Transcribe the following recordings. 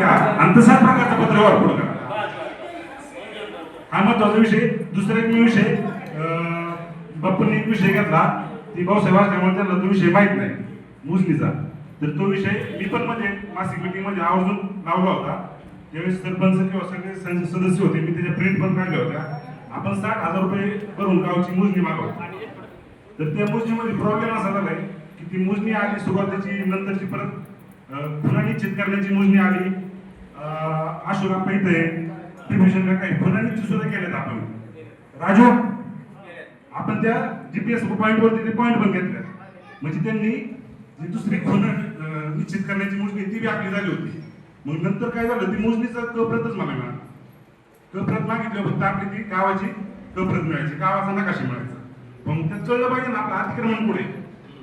अंतसार प्रकारचा पत्रव्यवहार पुढे करा. हा महत्वाचा विषय. दुसरा एक विषय बापूंनी एक विषय घेतला ती भाऊसाहेब असल्यामुळे त्यांना तो विषय माहित नाही मोजणीचा. तर तो विषय मी पण मध्ये मासिक मीटिंग मध्ये आवर्जून लावला होता. त्यावेळेस सरपंच किंवा सगळे सदस्य होते, मी त्याच्या प्रिंट पण काढल्या होत्या. आपण 60,000 रुपये भरून गावची मोजणी मागवतो. तर त्या मोजणीमध्ये प्रॉब्लेम असा झालाय की ती मोजणी आली सुरुवातीची, नंतरची परत पुन्हा निश्चित करण्याची मोजणी आली. आशुराप्पा इथे प्रिपरेशन काही पुन्हा निश्चित सुद्धा केलेत आपण. राजू आपण त्या जीपीएस पॉईंट वरती ते पॉईंट पण घेतले. म्हणजे त्यांनी जी दुसरी खुण निश्चित करण्याची मोजणी ती बी आपली झाली होती. मग नंतर काय झालं, ती मोजणीचा कप्रतच मला मिळाला. कप्रत मागितलं फक्त आपली ती गावाची कप्रत मिळायची, गावाचा नकाशा मिळायचा. पण त्यात कळलं पाहिजे ना आपलं अतिक्रमण कुठे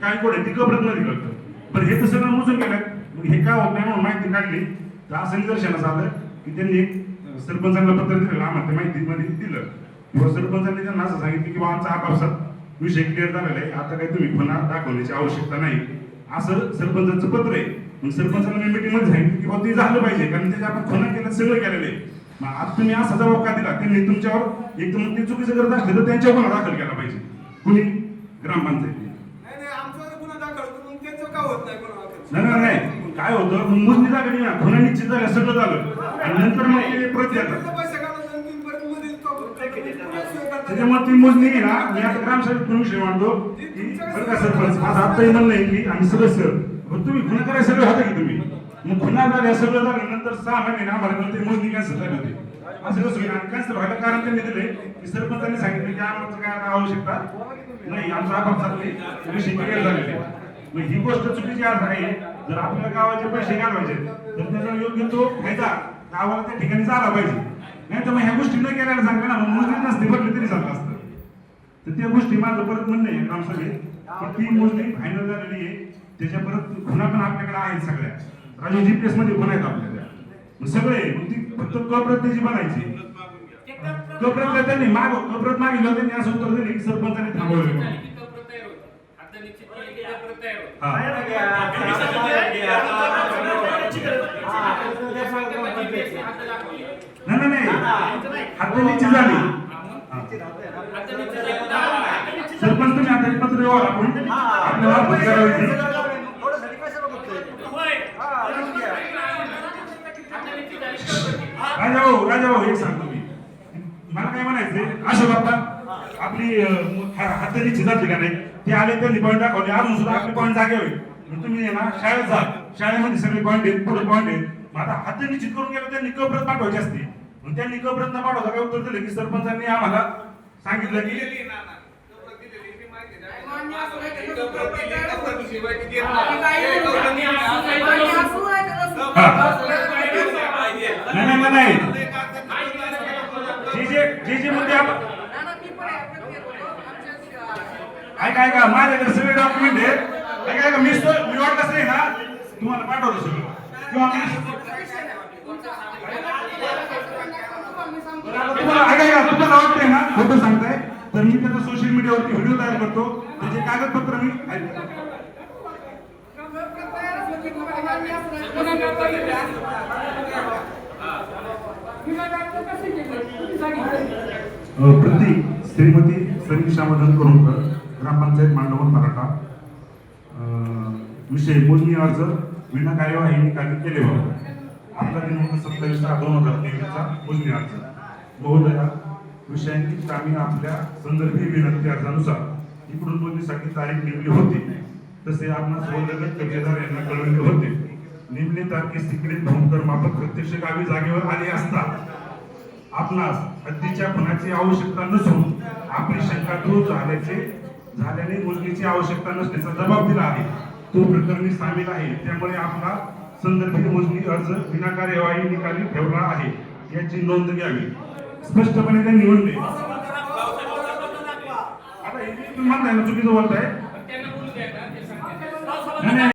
काय कुठे ती कप्रत मध्ये कळतं. पण हे तर सगळं मोजून गेलं. मग हे काय होत नाही म्हणून माहिती काढली तर असं निदर्शनास आलं की त्यांनी एक सरपंचांना पत्र दिलं, आम्हाला माहिती मध्ये दिलं किंवा सरपंचांनी त्यांना असं सांगितलं की बाबा आमचा आपापसात विषय क्लिअर झालेला आहे, आता काही तुम्ही पुन्हा दाखवण्याची आवश्यकता नाही असं सरपंचांचं पत्र आहे. मग सरपंचांना मी मीटिंग मध्ये सांगितलं की बाबा ते झालं पाहिजे, कारण त्याच्या आपण खुना केलं सगळं केलेलं आहे. मग आज तुम्ही असा जबाब का दिला, त्यांनी तुमच्यावर एक तर ते चुकीचं करत असले तर त्यांच्यावर गुन्हा दाखल केला पाहिजे. कुणी ग्रामपंचायती नाही काय होतं, मोजणी झाली ना, खुना निश्चित झाल्या, सगळं झालं आणि नंतर मग ते प्रत येतात. त्याच्यामुळे ती मोजणी आहे ना, मी आता ग्रामसभेत विषय मांडतो की बरं का सरपंच, माझं आत्ताही म्हणणं आहे की आम्ही सदस्य तुम्ही खुना करायला सगळं होतं की तुम्ही मग खुना झाल्या, सगळं झालं, नंतर 6 महिने आम्हाला ते मोजणी कॅन्सल झाली होती. असं कसं कॅन्सल व्हायला कारण त्यांनी दिले की सरपंचांनी सांगितलं की आम्हाला काय आवश्यकता नाही, आमचा आपापसात विषय क्लिअर झालेले. मग ही गोष्ट चुकीची आज आहे. जर आपल्या गावाचे पैसे घालवायचे तर त्याचा योग्य तो फायदा गावाला त्या ठिकाणी झाला पाहिजे. नाही तर मग ह्या गोष्टी न करायला सांगा ना, मग मोजणी नसते भरली तरी चाललं असतं. तर त्या गोष्टी माझं परत म्हणणं आहे ग्रामसभेत की ती मोजणी फायनल झालेली आहे. त्याच्या परत खुना पण आपल्याकडे आहेत सगळ्या. राजू जीपीएस मध्ये खुना आहेत आपल्याला सगळे. मग ती फक्त कप्रत त्याची बनायची. कप्रत त्यांनी कप्रत मागितलं, त्यांनी असं उत्तर दिले की सरपंचाने थांबवलं. नाही हातानीची झाली. सरपंच तुम्ही आता पत्र व्यवहार आपण आपल्याला राजा भाऊ एक सांगतो मी, मला काय म्हणायचंय, अशोक बाप्पा आपली हातानीची जाते का नाही, ते आले त्यांनी पॉईंट दाखवले, अजून सुद्धा आपले पॉईंट जागे होईल. तुम्ही ना शाळेत जा, शाळेमध्ये सगळे पॉईंट आहेत, पुढे पॉईंट आहेत. आता हात निश्चित करून गेलं, त्यांनी कप्रत पाठवायची असते. मग त्यांनी कप्रत न पाठवता काय उत्तर दिले की सरपंचांनी आम्हाला सांगितलं की नाही जे जे मुद्दे आपण ऐका माझ्याकडे सगळे डॉक्युमेंट आहेत. ऐका मी वाटलंच नाही ना तुम्हाला पाठवलं सगळं किंवा तुम्हाला वाटतंय ना खोटं सांगताय तर मी त्याचा सोशल मीडियावरती व्हिडिओ तयार करतो, त्याचे कागदपत्र मी श्रीमती समीक्षा मदन करुणकर, ग्रामपंचायत मांडवण मराठा. विषय मोजणी अर्ज विना कार्यवाही निकाली केले होते. आपला दिनांक 27/6/2023 मोजणी अर्ज. महोदया, विषयांकित आम्ही आपल्या संदर्भी विनंती अर्जानुसार इकडून मोजणीसाठी तारीख नेमली होती, तसे आपणास वलगत कब्जेदार यांना कळवले होते. नेमले तारखेस तिकडे भूमकर मापक प्रत्यक्ष गावी जागेवर आले असता आपणास हद्दीच्या खुनाची आवश्यकता नसून आपली शंका दूर झाल्याने मोजणीची आवश्यकता नसण्याचा जबाब दिला आहे. तो प्रकरणी सामील आहे, त्यामुळे आपला संदर्भित मोजणी अर्ज विना कार्यवाही निकाली ठेवला आहे याची नोंद घ्यावी. स्पष्टपणे त्यांनी म्हणले. आता हे तुम्ही म्हणताय ना चुकीचं बोलताय.